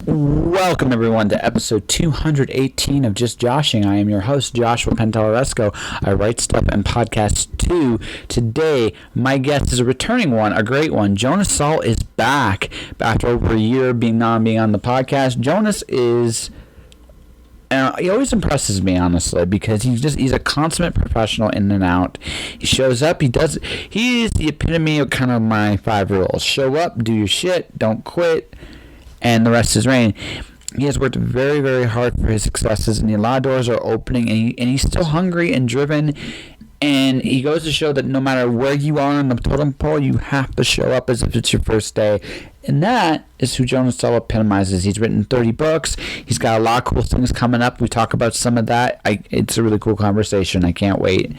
Welcome, everyone, to episode 218 of Just Joshing. I am your host, Joshua Pantelaresco. I write stuff and podcasts too. Today, my guest is a returning one, a great one. Jonas Saul is back after over a year being on the podcast. Jonas is... he always impresses me, honestly, because he's a consummate professional in and out. He shows up, he is the epitome of kind of my 5 rules. Show up, do your shit, don't quit, and the rest is rain. He has worked very, very hard for his successes, and a lot of doors are opening, and he's still hungry and driven, and he goes to show that no matter where you are on the totem pole, you have to show up as if it's your first day. And that is who Jonas Saul epitomizes. He's written 30 books. He's got a lot of cool things coming up. We talk about some of that. It's a really cool conversation. I can't wait.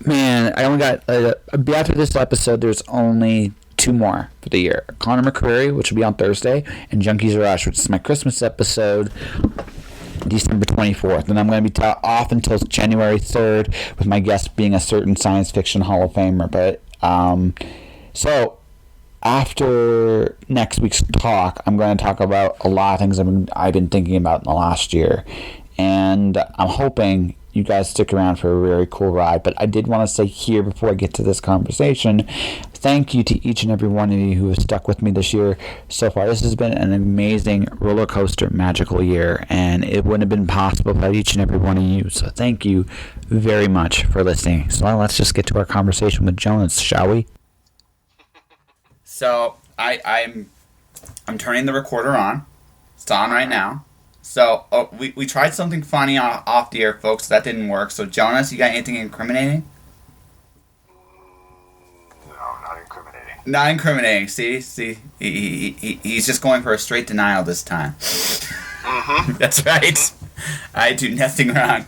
Man, I only got... after this episode, there's only 2 more for the year. Conor McCreary, which will be on Thursday, and Junkies Rush, which is my Christmas episode, December 24th. And I'm going to be off until January 3rd, with my guest being a certain science fiction Hall of Famer. But, so... after next week's talk, I'm going to talk about a lot of things I've been thinking about in the last year. And I'm hoping you guys stick around for a very cool ride. But I did want to say here, before I get to this conversation, thank you to each and every one of you who have stuck with me this year so far. This has been an amazing roller coaster, magical year. And it wouldn't have been possible without each and every one of you. So thank you very much for listening. So let's just get to our conversation with Jonas, shall we? So I'm turning the recorder on. It's on right now. So we tried something funny off the air, folks. That didn't work. So Jonas, you got anything incriminating? No, not incriminating. Not incriminating. See, he's just going for a straight denial this time. Mm-hmm. That's right. I do nothing wrong.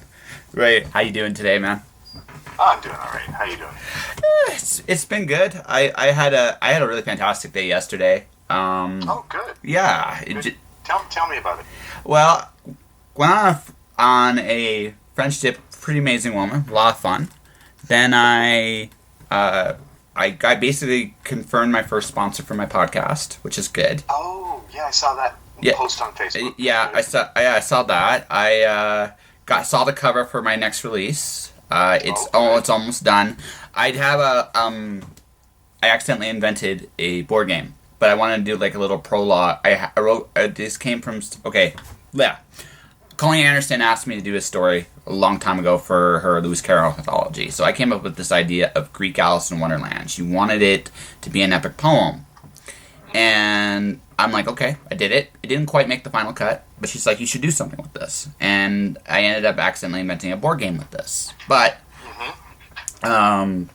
Right. How you doing today, man? I'm doing all right. How you doing? It's been good. I had a really fantastic day yesterday. Oh, good. Yeah. Good. Tell me about it. Well, went on a French dip. Pretty amazing woman. A lot of fun. Then I basically confirmed my first sponsor for my podcast, which is good. Oh, yeah, I saw that post on Facebook. Yeah, I saw that. I saw the cover for my next release. It's almost done. I accidentally invented a board game, but I wanted to do like a little prologue. I wrote this came from Colleen Anderson asked me to do a story a long time ago for her Lewis Carroll anthology. So I came up with this idea of Greek Alice in Wonderland. She wanted it to be an epic poem, and I'm like, okay, I did it. It didn't quite make the final cut, but she's like, you should do something with this. And I ended up accidentally inventing a board game with this. But the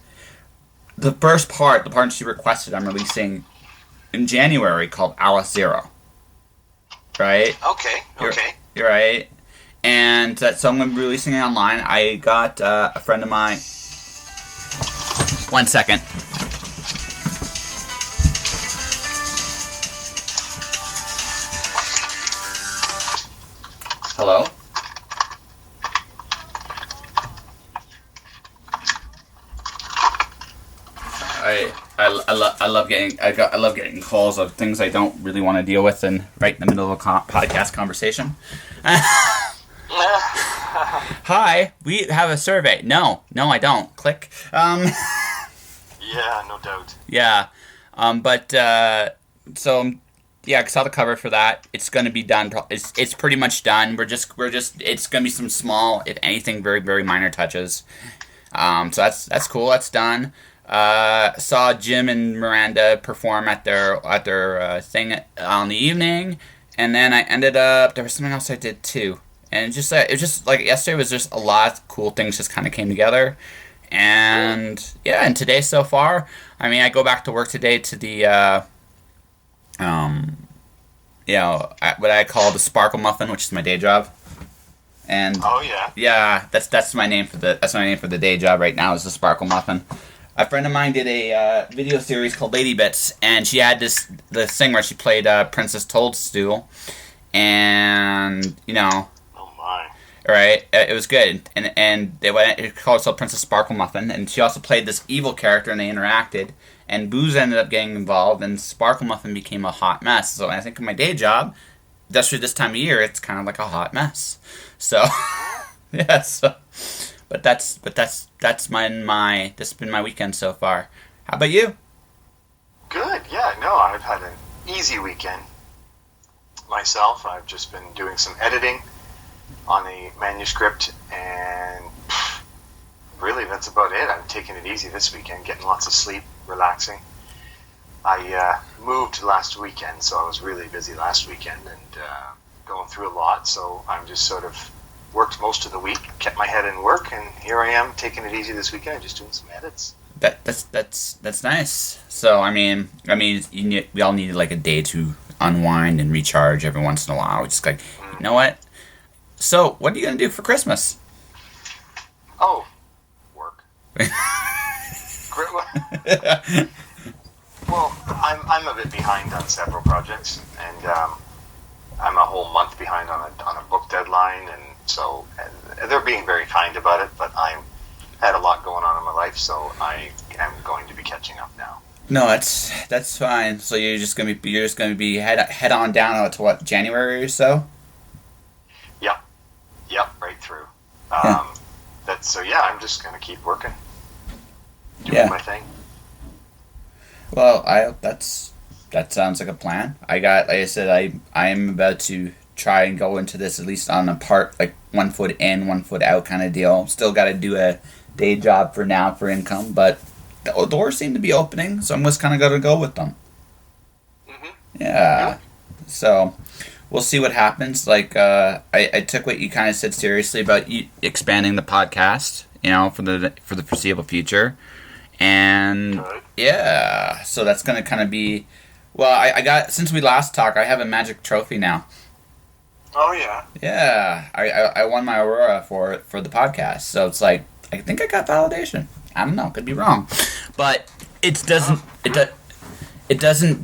first part, the part she requested, I'm releasing in January, called Alice Zero. Right? Okay. You're right. And so I'm going to be releasing it online. I got a friend of mine... 1 second. Hello? I love getting calls of things I don't really want to deal with and right in the middle of a podcast conversation. Hi, we have a survey. No, I don't. Click. Yeah, no doubt. Yeah, yeah, I saw the cover for that. It's going to be done. It's pretty much done. It's going to be some small, if anything, very, very minor touches. So that's cool. That's done. Saw Jim and Miranda perform at their thing on the evening, and then I ended up, there was something else I did too. And it was just like yesterday was just a lot of cool things just kind of came together. And yeah, and today so far, I mean, I go back to work today to the what I call the Sparkle Muffin, which is my day job. And that's my name for the day job right now, is the Sparkle Muffin. A friend of mine did a video series called Lady Bits, and she had the thing where she played Princess Toadstool, and oh my, right, it was good, and it called itself Princess Sparkle Muffin, and she also played this evil character, and they interacted. And Booze ended up getting involved, and Sparkle Muffin became a hot mess. So I think in my day job, especially this time of year, it's kind of like a hot mess. So, yeah. So, but that's that's been my weekend so far. How about you? Good. Yeah. No, I've had an easy weekend myself. I've just been doing some editing on a manuscript, and really that's about it. I'm taking it easy this weekend, getting lots of sleep, relaxing. I moved last weekend, so I was really busy last weekend and going through a lot. So I'm just sort of worked most of the week, kept my head in work, and here I am taking it easy this weekend, just doing some edits. That's nice. So I mean, we all need like a day to unwind and recharge every once in a while. Just like, you know what? So what are you gonna do for Christmas? Oh, work. Well, I'm a bit behind on several projects, and I'm a whole month behind on a book deadline, and so they're being very kind about it. But I had a lot going on in my life, so I am going to be catching up now. No, that's fine. So you're just gonna be head on down to what, January or so? Yep, right through. I'm just gonna keep working, doing my thing. Well, that sounds like a plan. Like I said, I am about to try and go into this at least on a part, like 1 foot in, 1 foot out kind of deal. Still got to do a day job for now for income, but the doors seem to be opening, so I'm just kind of going to go with them. Mm-hmm. Yeah. So we'll see what happens. Like I took what you kind of said seriously about expanding the podcast, for the foreseeable future. And yeah, so that's gonna kind of be, well, I got, since we last talked, I have a magic trophy now. Oh yeah. Yeah, I won my Aurora for the podcast, so it's like I think I got validation. I don't know, could be wrong, but it doesn't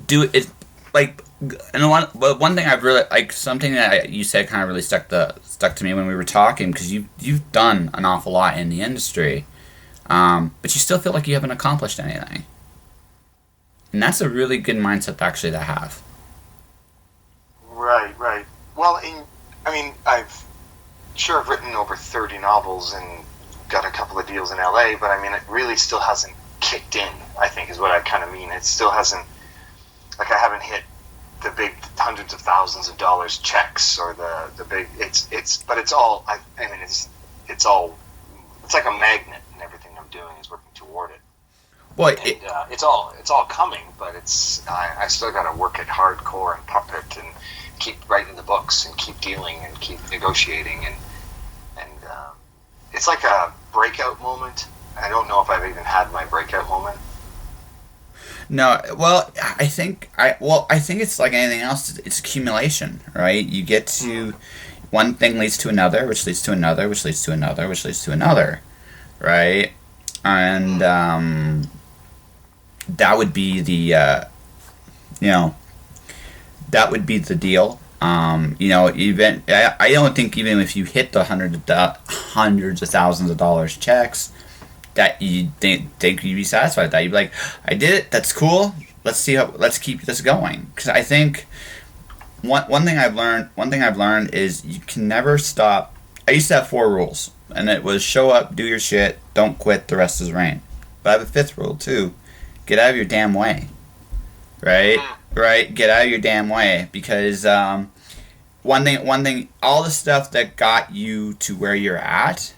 do it like. And one thing I've really like, something that you said kind of really stuck to me when we were talking, because you've done an awful lot in the industry. But you still feel like you haven't accomplished anything. And that's a really good mindset actually to have. Right. Well, I've written over 30 novels and got a couple of deals in LA, but it really still hasn't kicked in, I think is what I kind of mean. It still hasn't, like I haven't hit the big hundreds of thousands of dollars checks or the big, but it's all, it's like a magnet. Everything I'm doing is working toward it. Well, it's all coming, but I still got to work it hardcore and pump it and keep writing the books and keep dealing and keep negotiating and it's like a breakout moment. I don't know if I've even had my breakout moment. No, well, I think it's like anything else. It's accumulation, right? You get to one thing leads to another, which leads to another, which leads to another, which leads to another. Right, and that would be the that would be the deal. Even I don't think even if you hit the hundreds of thousands of dollars checks, that you think you'd be satisfied with that. You'd be like, I did it. That's cool. Let's keep this going. Because I think one thing I've learned is you can never stop. I used to have 4 rules. And it was show up, do your shit, don't quit, the rest is rain. But I have a 5th rule too. Get out of your damn way. Right? Right? Get out of your damn way. Because one thing, all the stuff that got you to where you're at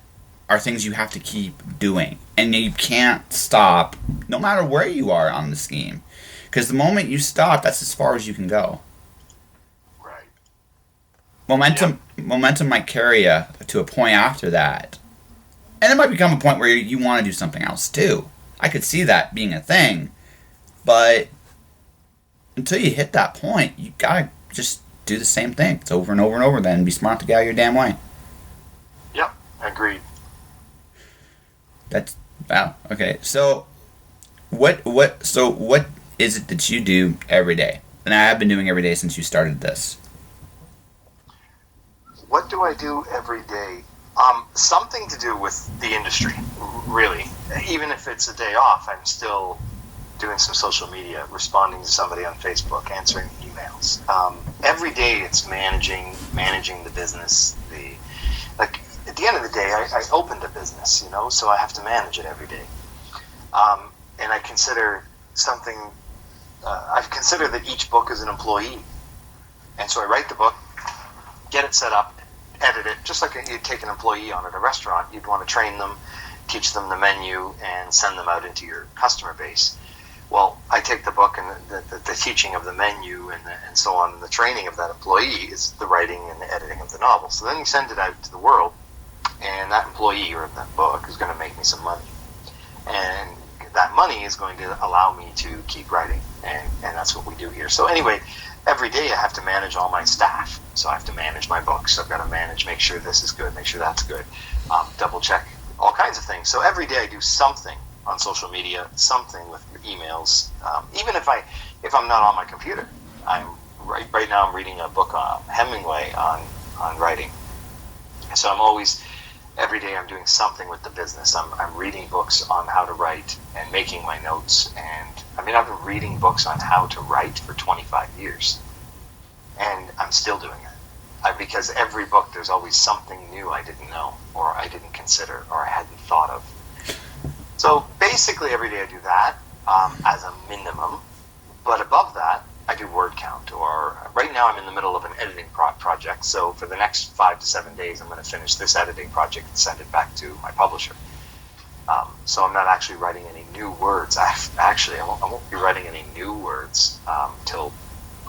are things you have to keep doing. And you can't stop, no matter where you are on the scheme. Because the moment you stop, that's as far as you can go. Momentum might carry you to a point after that. And it might become a point where you want to do something else too. I could see that being a thing. But until you hit that point, you gotta just do the same thing. It's over and over and over then, and be smart to get out of your damn way. Yep, agreed. Wow, okay. So what is it that you do every day? And I have been doing every day since you started this. What do I do every day? Something to do with the industry, really. Even if it's a day off, I'm still doing some social media, responding to somebody on Facebook, answering an emails. Every day it's managing the business. At the end of the day, I opened a business, so I have to manage it every day. And I consider that each book is an employee. And so I write the book, get it set up, edit it, just like you'd take an employee on at a restaurant. You'd want to train them, teach them the menu, and send them out into your customer base. Well, I take the book and the teaching of the menu and so on, and the training of that employee is the writing and the editing of the novel. So then you send it out to the world, and that employee or that book is going to make me some money. And that money is going to allow me to keep writing, and that's what we do here. So anyway, every day I have to manage all my staff. So I have to manage my books. I've got to make sure this is good, make sure that's good, double check all kinds of things. So every day I do something on social media, something with emails. Even if I'm not on my computer, I'm right now I'm reading a book on Hemingway on writing. So I'm always, every day I'm doing something with the business. I'm reading books on how to write and making my notes. And I've been reading books on how to write for 25 years. And I'm still doing it. Because every book, there's always something new I didn't know, or I didn't consider, or I hadn't thought of. So basically every day I do that as a minimum. But above that, I do word count. Or right now I'm in the middle of an editing project. So for the next 5 to 7 days, I'm going to finish this editing project and send it back to my publisher. So I'm not actually writing any new words. I won't be writing any new words till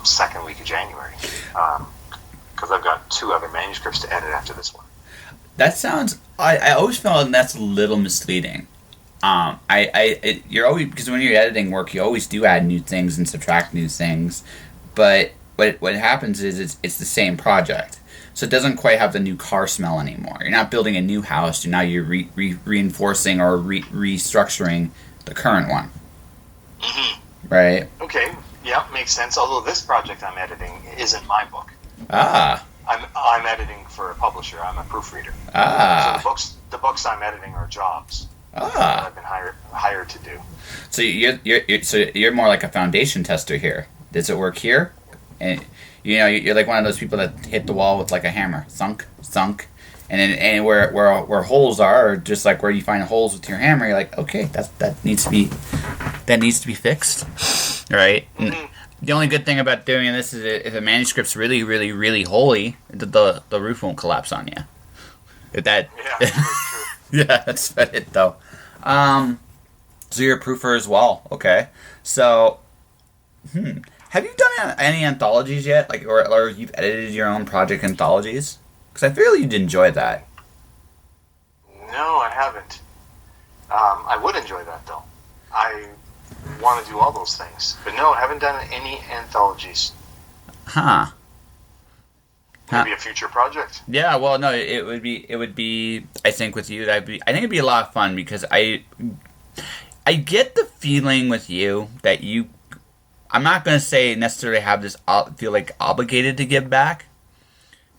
second week of January. Because I've got 2 other manuscripts to edit after this one. That sounds. I always felt that's a little misleading. You're always, because when you're editing work, you always do add new things and subtract new things, but what happens is it's the same project, so it doesn't quite have the new car smell anymore. You're not building a new house. You're reinforcing or restructuring the current one. Mm-hmm. Right. Okay. Yeah, makes sense. Although this project I'm editing isn't my book. I'm editing for a publisher. I'm a proofreader. So the books I'm editing are jobs. That I've been hired to do. So you're more like a foundation tester here. Does it work here? And you're like one of those people that hit the wall with like a hammer, thunk, and where holes are, or just like where you find holes with your hammer, you're like, okay, that needs to be fixed, right? Mm-hmm. The only good thing about doing this is if a manuscript's really, really, really holy, the roof won't collapse on you. Yeah, that's true. Yeah, that's about it though. So you're a proofer as well. Okay. So, have you done any anthologies yet? Like, or you've edited your own project anthologies? Because I feel you'd enjoy that. No, I haven't. I would enjoy that though. I want to do all those things, but no, I haven't done any anthologies. Huh. Maybe a future project. Yeah, well, no, it would be. I think with you, I think it'd be a lot of fun because I get the feeling with you that you. I'm not going to say necessarily have this feel like obligated to give back,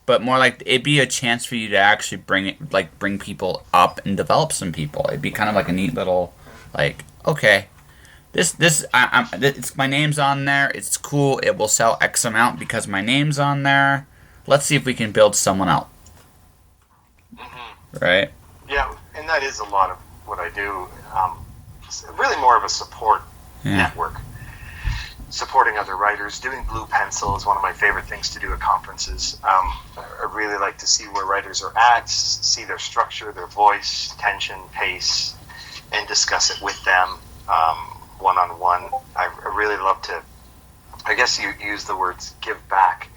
but more like it'd be a chance for you to actually bring people up and develop some people. It'd be kind of like a neat little, like, okay, it's my name's on there. It's cool. It will sell X amount because my name's on there. Let's see if we can build someone out. Mm-hmm. Right? Yeah, and that is a lot of what I do. It's really more of a support network. Supporting other writers. Doing Blue Pencil is one of my favorite things to do at conferences. I really like to see where writers are at, see their structure, their voice, tension, pace, and discuss it with them one-on-one. I really love to, I guess you use the words, give back.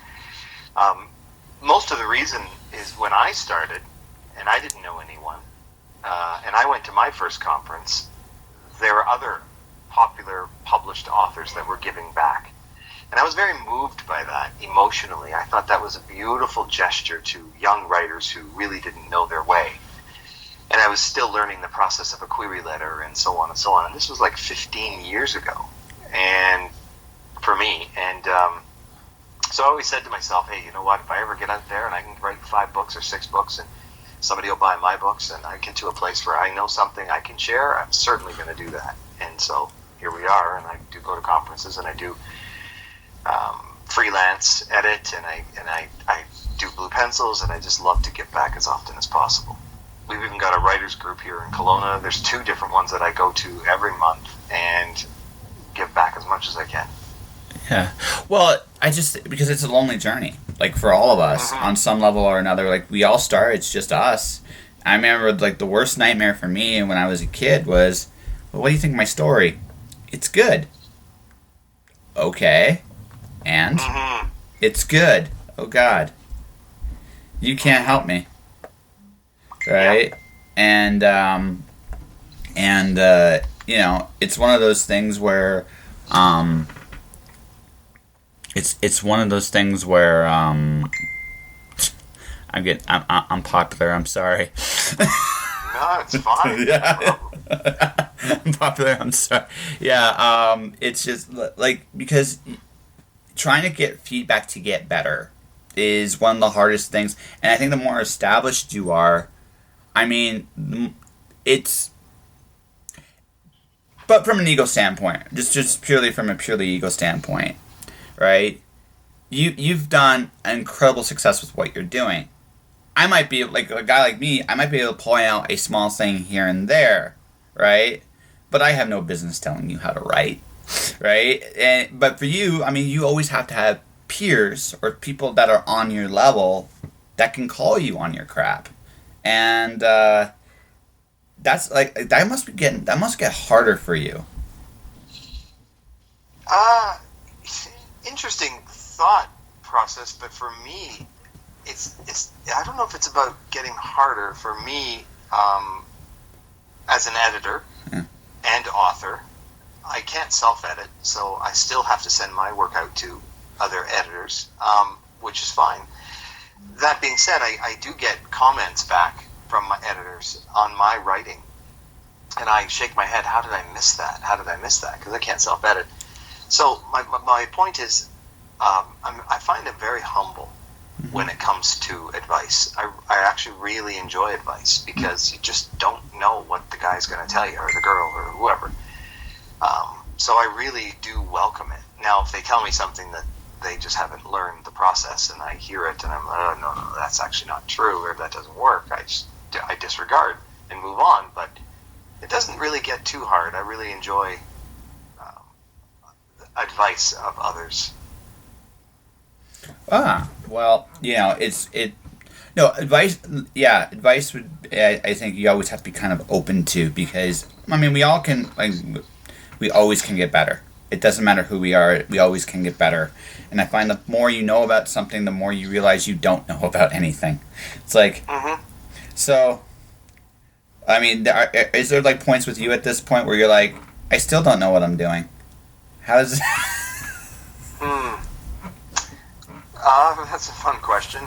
Most of the reason is when I started, and I didn't know anyone, and I went to my first conference, there were other popular published authors that were giving back. And I was very moved by that emotionally. I thought that was a beautiful gesture to young writers who really didn't know their way. And I was still learning the process of a query letter and so on and so on. And this was like 15 years ago, and for me. And so I always said to myself, hey, you know what, if I ever get out there and I can write 5 books or 6 books and somebody will buy my books and I get to a place where I know something I can share, I'm certainly going to do that. And so here we are, and I do go to conferences and I do freelance edit, and I do blue pencils, and I just love to give back as often as possible. We've even got a writers group here in Kelowna. There's 2 different ones that I go to every month and give back as much as I can. Yeah. Well, because it's a lonely journey, like for all of us on some level or another. Like we all start, it's just us. I remember like the worst nightmare for me when I was a kid was, well, what do you think of my story? It's good. Okay. And it's good. Oh God. You can't help me. Right? Yeah. And you know, it's one of those things where it's one of those things where I'm popular. I'm sorry. No, it's fine. Yeah. I'm popular. I'm sorry. Yeah. It's just like because trying to get feedback to get better is one of the hardest things, and I think the more established you are, I mean, it's. But from an ego standpoint, just purely from a purely ego standpoint, right? You've done incredible success with what you're doing. I might be like a guy like me. I might be able to point out a small thing here and there, right? But I have no business telling you how to write, right? But for you, I mean, you always have to have peers or people that are on your level that can call you on your crap, and that's like that must get harder for you. Interesting thought process, but for me, it's I don't know if it's about getting harder. For me, as an editor and author, I can't self-edit, so I still have to send my work out to other editors, which is fine. That being said, I do get comments back from my editors on my writing, and I shake my head, how did I miss that? How did I miss that? Because I can't self-edit. So my point is, I find it very humble when it comes to advice. I actually really enjoy advice because you just don't know what the guy's going to tell you, or the girl, or whoever. So I really do welcome it. Now, if they tell me something that they just haven't learned the process, and I hear it, and I'm like, oh, no, that's actually not true, or that doesn't work, I disregard and move on. But it doesn't really get too hard. I really enjoy advice of others. Well, you know, advice. Yeah, advice would. I think you always have to be kind of open to, because I mean, we all can we always can get better. It doesn't matter who we are. We always can get better. And I find the more you know about something, the more you realize you don't know about anything. It's like, so. I mean, is there like points with you at this point where you're like, I still don't know what I'm doing? How's that's a fun question.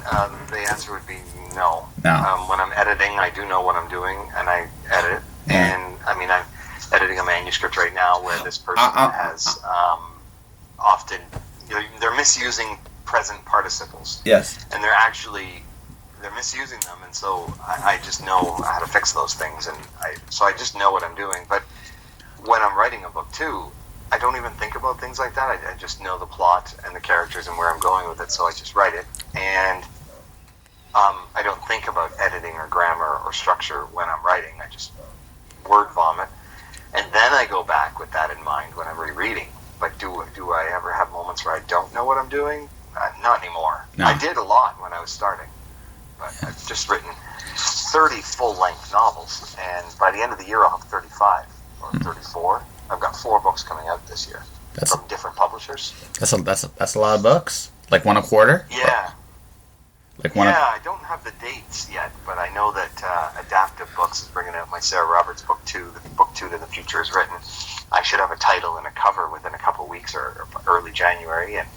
The answer would be no. No. When I'm editing, I do know what I'm doing, and I edit. And I mean, I'm editing a manuscript right now where this person has often, they're misusing present participles. Yes. And they're misusing them, and so I just know how to fix those things, and so I just know what I'm doing. But when I'm writing a book too, I don't even think about things like that. I just know the plot and the characters and where I'm going with it, so I just write it. And I don't think about editing or grammar or structure when I'm writing. I just word vomit. And then I go back with that in mind when I'm rereading. But do I ever have moments where I don't know what I'm doing? Not anymore. No. I did a lot when I was starting. But I've just written 30 full-length novels, and by the end of the year I'll have 35 or 34. I've got 4 books coming out this year from different publishers. That's a lot of books. Like one a quarter? Yeah. I don't have the dates yet, but I know that Adaptive Books is bringing out my Sarah Roberts book 2. The book 2 to the Future is written. I should have a title and a cover within a couple of weeks or early January, and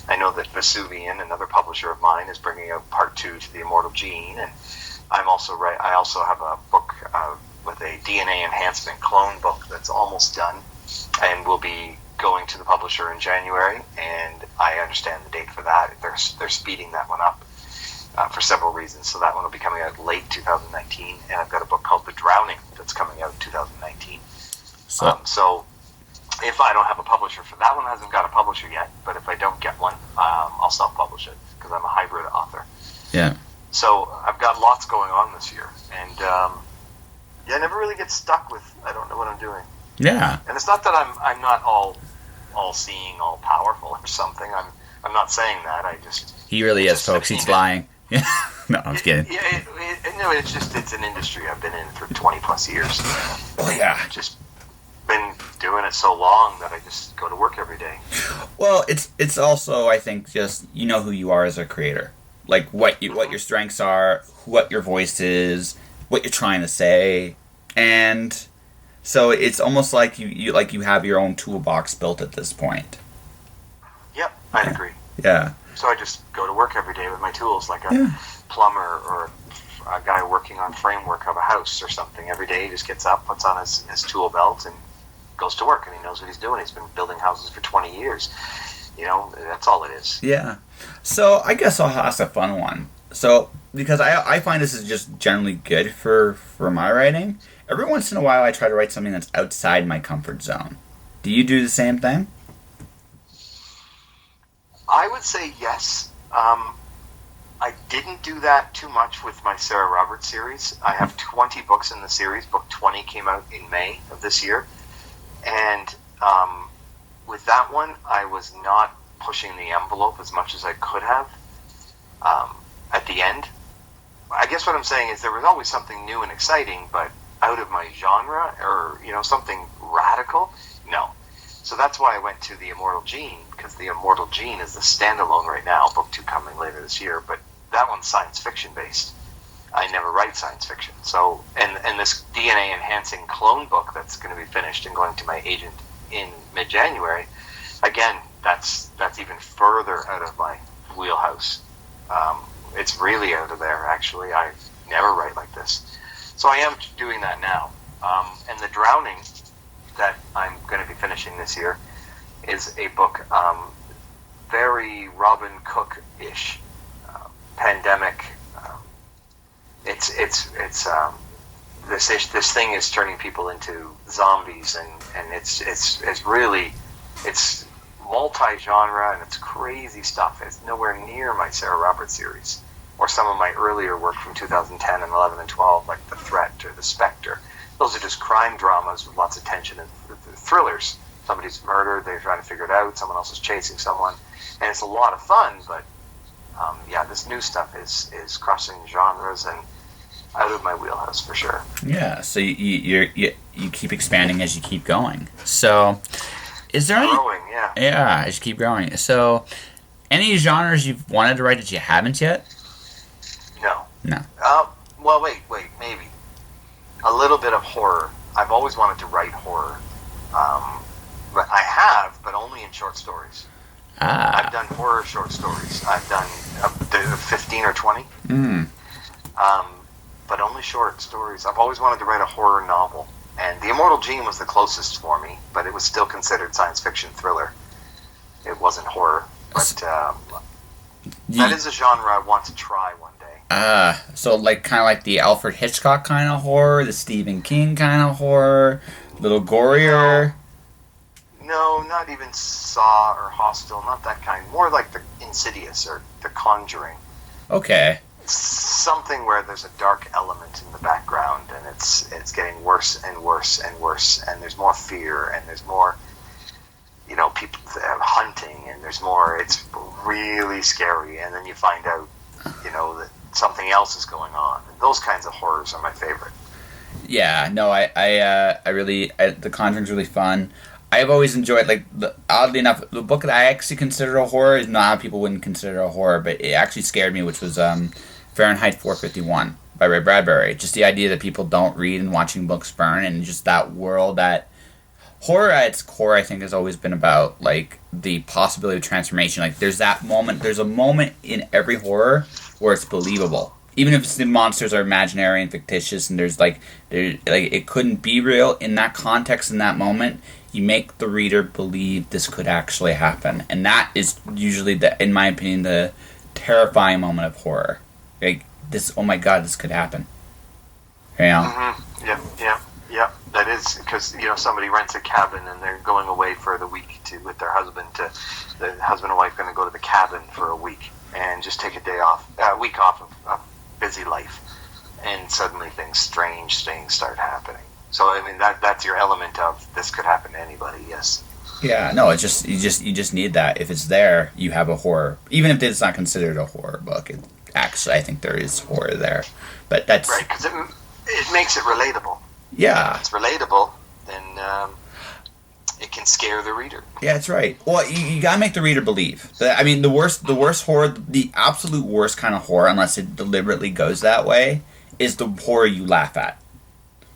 I know that Vesuvian, another publisher of mine, is bringing out part 2 to The Immortal Gene, and I also have a book with a DNA enhancement clone book that's almost done, and will be going to the publisher in January, and I understand the date for that. They're speeding that one up for several reasons, so that one will be coming out late 2019, and I've got a book called The Drowning that's coming out in 2019. So if I don't have a publisher for that one, hasn't got a publisher yet. But if I don't get one, I'll self-publish it because I'm a hybrid author. Yeah. So I've got lots going on this year, and I never really get stuck with I don't know what I'm doing. Yeah. And it's not that I'm not all seeing, all powerful or something. I'm not saying that. He really is, folks. He's lying. Yeah. No, I'm just kidding. Yeah, it's an industry I've been in for 20 plus years. Oh yeah. I've just been doing it so long that I just go to work every day. Well, it's also, I think, just you know who you are as a creator, like what your strengths are, what your voice is, what you're trying to say, and so it's almost like you have your own toolbox built at this point. Yep, I'd agree. Yeah. So I just go to work every day with my tools, like a plumber or a guy working on framework of a house or something. Every day he just gets up, puts on his tool belt, and goes to work, and he knows what he's doing. He's been building houses for 20 years. That's all it is. Yeah. So I guess I'll ask a fun one. So because I find this is just generally good for my writing. Every once in a while I try to write something that's outside my comfort zone. Do you do the same thing? I would say yes. I didn't do that too much with my Sarah Roberts series. I have 20 books in the series. Book 20 came out in May of this year. And with that one, I was not pushing the envelope as much as I could have at the end. I guess what I'm saying is there was always something new and exciting, but out of my genre or, something radical, no. So that's why I went to The Immortal Gene, because The Immortal Gene is the standalone right now, book 2 coming later this year, but that one's science fiction based. I never write science fiction. So, and this DNA enhancing clone book that's going to be finished and going to my agent in mid-January, again, that's even further out of my wheelhouse. It's really out of there, actually. I never write like this. So I am doing that now. And The Drowning that I'm going to be finishing this year is a book very Robin Cook-ish, pandemic. It's this thing is turning people into zombies, and it's really multi-genre, and it's crazy stuff. It's nowhere near my Sarah Roberts series or some of my earlier work from 2010 and 11 and 12, like The Threat or The Spectre. Those are just crime dramas with lots of tension and thrillers. Somebody's murdered, they're trying to figure it out, someone else is chasing someone, and it's a lot of fun, but this new stuff is crossing genres and out of my wheelhouse for sure. Yeah, so you keep expanding as you keep going. So, is there any... Growing, yeah. Yeah, as you keep growing. So, any genres you've wanted to write that you haven't yet? No. Well, wait, maybe. A little bit of horror. I've always wanted to write horror. But I have, but only in short stories. I've done horror short stories. I've done 15 or 20. But only short stories. I've always wanted to write a horror novel. And The Immortal Gene was the closest for me, but it was still considered science fiction thriller. It wasn't horror. But that is a genre I want to try one day. So kind of like the Alfred Hitchcock kind of horror, the Stephen King kind of horror, a little gorier. No, not even Saw or Hostel, not that kind. More like the Insidious or The Conjuring. Okay. Something where there's a dark element in the background, and it's getting worse and worse and worse, and there's more fear, and there's more, people hunting, and there's more. It's really scary, and then you find out, that something else is going on. And those kinds of horrors are my favorite. Yeah, no, I really, The Conjuring's really fun. I've always enjoyed, oddly enough, the book that I actually consider a horror is not how people wouldn't consider a horror, but it actually scared me, which was Fahrenheit 451 by Ray Bradbury. Just the idea that people don't read and watching books burn, and just that world that horror at its core, I think, has always been about, the possibility of transformation. There's that moment, there's a moment in every horror where it's believable. Even if the monsters are imaginary and fictitious, and it couldn't be real, in that context, in that moment, you make the reader believe this could actually happen. And that is usually, in my opinion, the terrifying moment of horror. Oh my God, this could happen. Mm-hmm. Yeah, that is because somebody rents a cabin and they're going away for the week with their husband. The husband and wife going to go to the cabin for a week and just take a week off of busy life, and suddenly strange things start happening. So I mean that's your element of this could happen to anybody. Yes. Yeah, no, it's just you just need that. If it's there, you have a horror. Even if it's not considered a horror book, actually, I think there is horror there. But that's right, because it makes it relatable. Yeah. If it's relatable, then it can scare the reader. Yeah, that's right. Well, you gotta make the reader believe. I mean, the worst horror, the absolute worst kind of horror, unless it deliberately goes that way, is the horror you laugh at.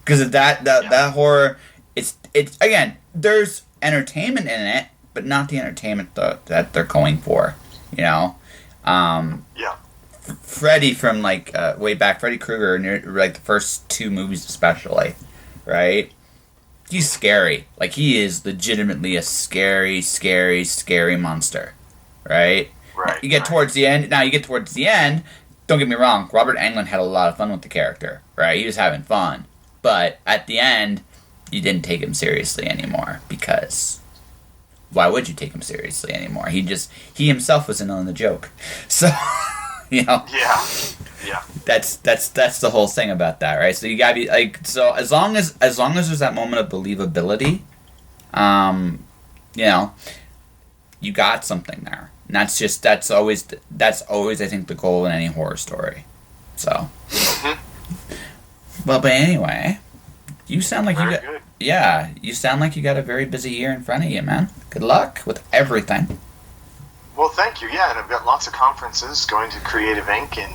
Because that horror, it's again, there's entertainment in it, but not the entertainment that they're going for. Yeah. Freddy from way back, Freddy Krueger, the first two movies especially, right? He's scary. He is legitimately a scary, scary, scary monster, right? Right. You get towards the end. Don't get me wrong. Robert Englund had a lot of fun with the character, right? He was having fun, but at the end, you didn't take him seriously anymore because why would you take him seriously anymore? He himself was in on the joke, so. Yeah. That's the whole thing about that, right? So you gotta be as long as there's that moment of believability, you got something there. And that's always I think the goal in any horror story. So, well, but anyway, you sound like you sound like you got a very busy year in front of you, man. Good luck with everything. Well, thank you. Yeah, and I've got lots of conferences. Going to Creative Inc. in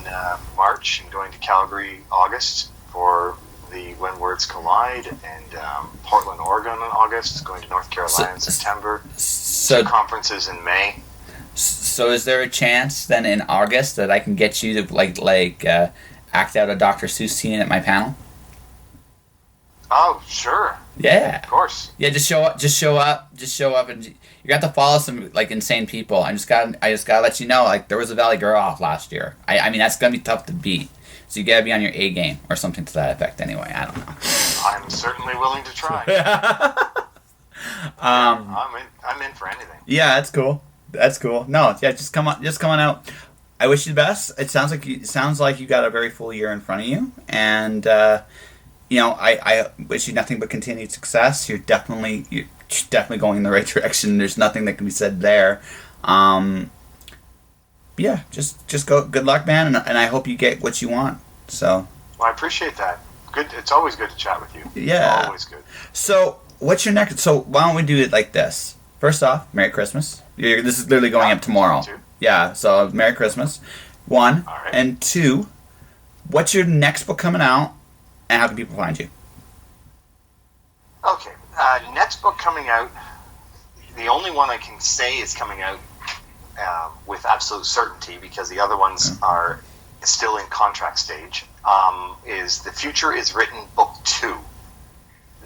March, and going to Calgary August for the When Words Collide, and Portland, Oregon in August. Going to North Carolina in September. Two conferences in May. So, is there a chance then in August that I can get you to act out a Dr. Seuss scene at my panel? Oh, sure. Yeah, of course. Yeah, just show up, and you got to follow some insane people. I just gotta let you know, there was a Valley Girl off last year. I mean that's gonna be tough to beat. So you gotta be on your A game or something to that effect. Anyway, I don't know. I'm certainly willing to try. I'm in for anything. Yeah, that's cool. No, yeah, just come on out. I wish you the best. It sounds like you got a very full year in front of you, and. I wish you nothing but continued success. You're definitely going in the right direction. There's nothing that can be said there. Yeah, just go. Good luck, man, and I hope you get what you want. So. Well, I appreciate that. Good. It's always good to chat with you. Yeah. Always good. So, what's your next? So, why don't we do it like this? First off, Merry Christmas. This is literally going up tomorrow. Yeah. So, Merry Christmas. 1. All right. And 2. What's your next book coming out? And how can people find you? Okay. Next book coming out, the only one I can say is coming out with absolute certainty because the other ones are still in contract stage, is The Future is Written Book 2.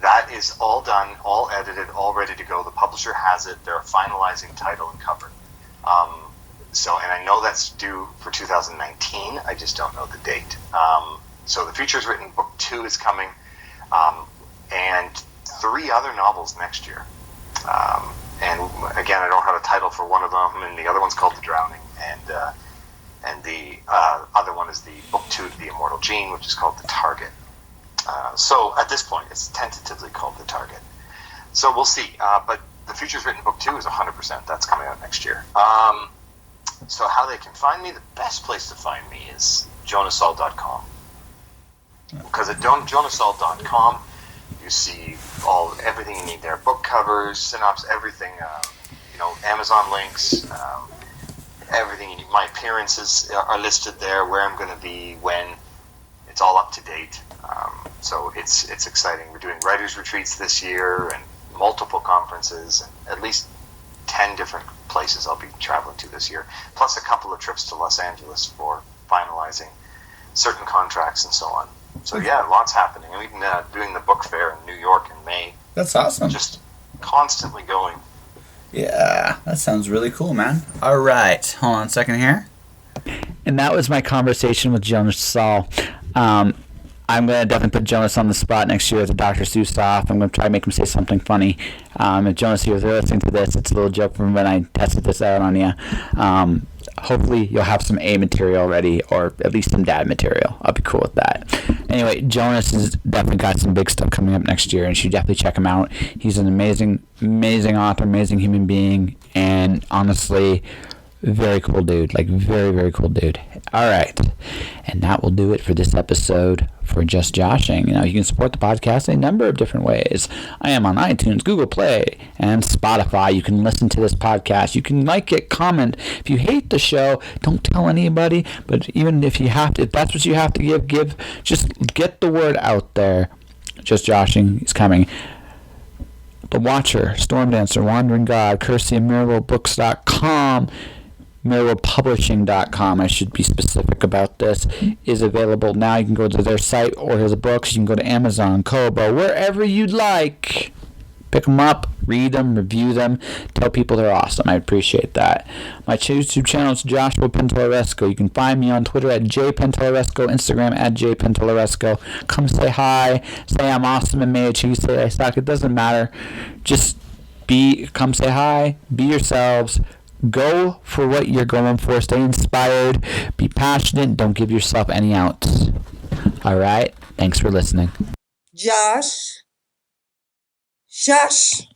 That is all done, all edited, all ready to go. The publisher has it. They're finalizing title and cover. And I know that's due for 2019. I just don't know the date. So The Future is Written Book 2 is coming, and 3 other novels next year. And again, I don't have a title for one of them, and the other one's called The Drowning, and the other one is the Book 2 to The Immortal Gene, which is called The Target. So at this point, it's tentatively called The Target. So we'll see. But The Future is Written Book 2 is 100%. That's coming out next year. So how they can find me, the best place to find me is jonassaul.com. Because at jonassaul.com, you see everything you need there: book covers, synopsis, everything. Amazon links, everything you need. My appearances are listed there, where I'm going to be, when. It's all up to date. So it's exciting. We're doing writers' retreats this year and multiple conferences, and at least 10 different places I'll be traveling to this year, plus a couple of trips to Los Angeles for finalizing certain contracts and so on. So yeah, lots happening. I'm even doing the book fair in New York in May. That's awesome. Just constantly going. Yeah, that sounds really cool, man. All right, hold on a second here. And that was my conversation with Jonas Saul. I'm going to definitely put Jonas on the spot next year with the Dr. Seuss off. I'm going to try to make him say something funny. If Jonas, you're listening to this, it's a little joke from when I tested this out on you. Hopefully you'll have some A material ready, or at least some dad material. I'll be cool with that. Anyway, Jonas has definitely got some big stuff coming up next year, and you should definitely check him out. He's an amazing author, amazing human being, and honestly, very cool dude. Like, very, very cool dude. All right. And that will do it for this episode for Just Joshing. You can support the podcast in a number of different ways. I am on iTunes, Google Play, and Spotify. You can listen to this podcast. You can like it, comment. If you hate the show, don't tell anybody. But even if that's what you have to give, just get the word out there. Just Joshing is coming. The Watcher, Storm Dancer, Wandering God, Courtesy of MiraboleBooks.com, MirabolePublishing.com, I should be specific about this, is available now. You can go to their site or his books. You can go to Amazon, Kobo, wherever you'd like. Pick them up, read them, review them, tell people they're awesome. I appreciate that. My YouTube channel is Joshua Pentolaresco. You can find me on Twitter at jpentolaresco, Instagram at jpentolaresco. Come say hi, say I'm awesome and may achieve, say I suck. It doesn't matter. Just come say hi, be yourselves. Go for what you're going for. Stay inspired. Be passionate. Don't give yourself any outs. All right. Thanks for listening. Josh. Shush.